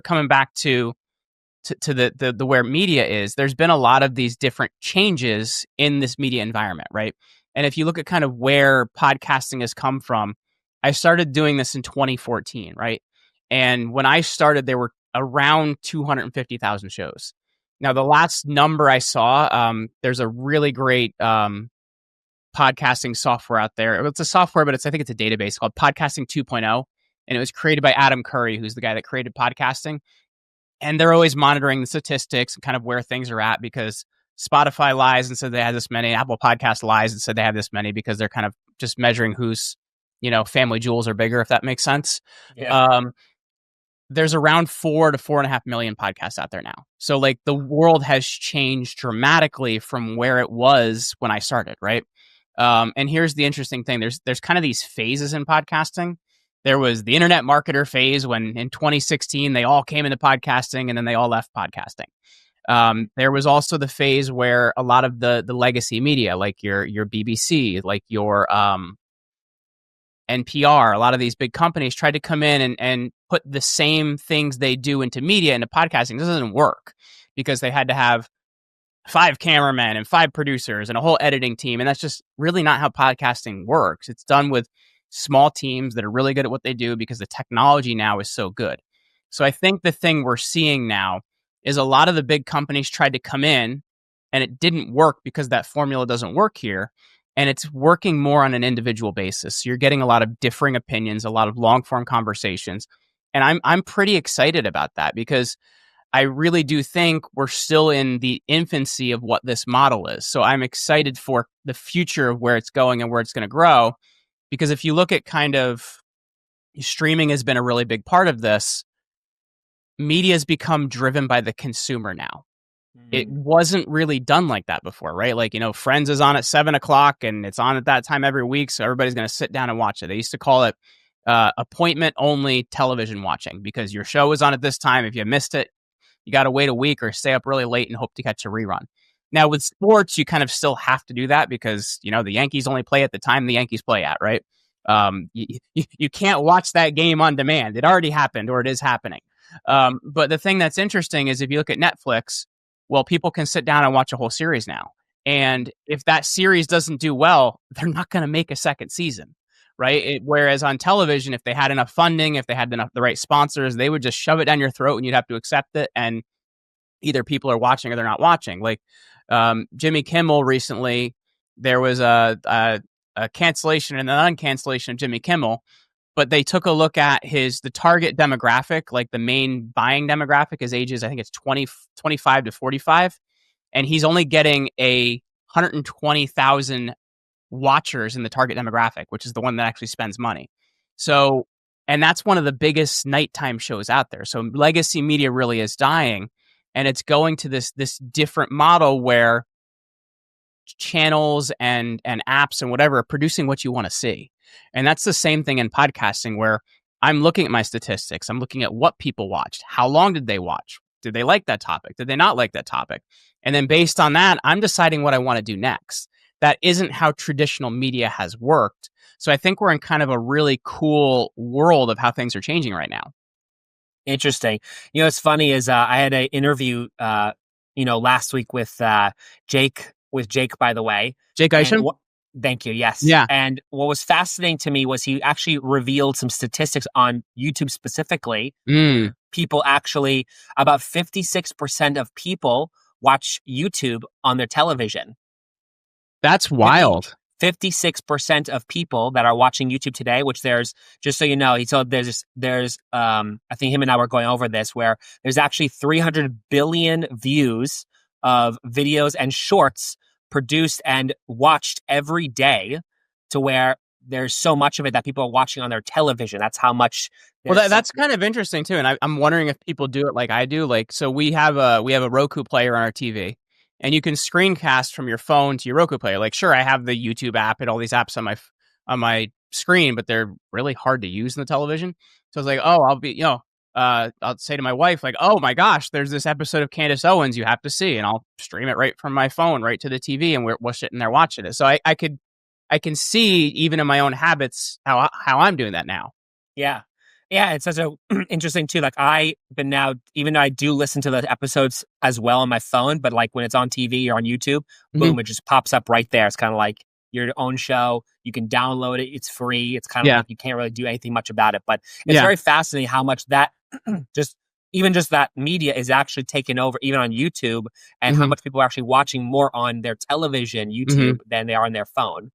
coming back to the where media is, there's been a lot of these different changes in this media environment, right? And if you look at kind of where podcasting has come from, I started doing this in 2014, right? And when I started, there were around 250,000 shows. Now, the last number I saw, there's a really great podcasting software out there. It's a software, but I think it's a database called Podcasting 2.0. And it was created by Adam Curry, who's the guy that created podcasting. And they're always monitoring the statistics and kind of where things are at, because Spotify lies and said they had this many. Apple Podcast lies and said they have this many, because they're kind of just measuring whose, family jewels are bigger, if that makes sense. Yeah. There's around 4 to 4.5 million podcasts out there now. So like the world has changed dramatically from where it was when I started, right? And here's the interesting thing. There's kind of these phases in podcasting. There was the internet marketer phase when in 2016, they all came into podcasting and then they all left podcasting. There was also the phase where a lot of the legacy media, like your BBC, like your NPR, a lot of these big companies tried to come in and put the same things they do into media, into podcasting. This doesn't work, because they had to have 5 cameramen and 5 producers and a whole editing team. And that's just really not how podcasting works. It's done with small teams that are really good at what they do, because the technology now is so good. So I think the thing we're seeing now is a lot of the big companies tried to come in and it didn't work, because that formula doesn't work here. And it's working more on an individual basis. So you're getting a lot of differing opinions, a lot of long form conversations. And I'm pretty excited about that, because I really do think we're still in the infancy of what this model is. So I'm excited for the future of where it's going and where it's going to grow. Because if you look at kind of streaming has been a really big part of this, media has become driven by the consumer now. It wasn't really done like that before, right? Like, Friends is on at 7:00 and it's on at that time every week. So everybody's going to sit down and watch it. They used to call it appointment only television watching, because your show was on at this time. If you missed it, you got to wait a week or stay up really late and hope to catch a rerun. Now with sports, you kind of still have to do that, because, the Yankees only play at the time the Yankees play at, right? You can't watch that game on demand. It already happened, or it is happening. But the thing that's interesting is if you look at Netflix, well, people can sit down and watch a whole series now. And if that series doesn't do well, they're not going to make a second season, right? Whereas on television, if they had enough funding, if they had the right sponsors, they would just shove it down your throat and you'd have to accept it. And either people are watching or they're not watching. Like Jimmy Kimmel recently, there was a cancellation and an uncancellation of Jimmy Kimmel. But they took a look at the target demographic, like the main buying demographic is ages, I think it's 25 to 45. And he's only getting 120,000 watchers in the target demographic, which is the one that actually spends money. So, and that's one of the biggest nighttime shows out there. So legacy media really is dying. And it's going to this different model where channels and apps and whatever are producing what you want to see. And that's the same thing in podcasting, where I'm looking at my statistics. I'm looking at what people watched. How long did they watch? Did they like that topic? Did they not like that topic? And then based on that, I'm deciding what I want to do next. That isn't how traditional media has worked. So I think we're in kind of a really cool world of how things are changing right now. Interesting. What's funny is I had an interview, last week with Jake, by the way. Jake Isham? Thank you. Yes. Yeah. And what was fascinating to me was he actually revealed some statistics on YouTube specifically. People actually, about 56% of people watch YouTube on their television. That's wild. 56% of people that are watching YouTube today, which there's, just so you know, there's I think him and I were going over this, where there's actually 300 billion views of videos and shorts produced and watched every day, to where there's so much of it that people are watching on their television. That's how much. Well, that's kind of interesting too. And I'm wondering if people do it like I do. Like, so we have a Roku player on our TV, and you can screencast from your phone to your Roku player. Like, sure, I have the YouTube app and all these apps on my screen, but they're really hard to use in the television. So I was like, oh, I'll say to my wife, like, oh my gosh, there's this episode of Candace Owens you have to see, and I'll stream it right from my phone right to the TV, and we're sitting there watching it. So I can see even in my own habits how I'm doing that now. Yeah. Yeah, it's such a interesting too. Like I been now, even though I do listen to the episodes as well on my phone, but like when it's on TV or on YouTube, Hmm. boom, it just pops up right there. It's kind of like your own show. You can download it. It's free. It's kind of Yeah. like you can't really do anything much about it, but it's Yeah. very fascinating how much that just even just that media is actually taken over, even on YouTube, and how Hmm. much people are actually watching more on their television, Hmm. YouTube, than they are on their phone.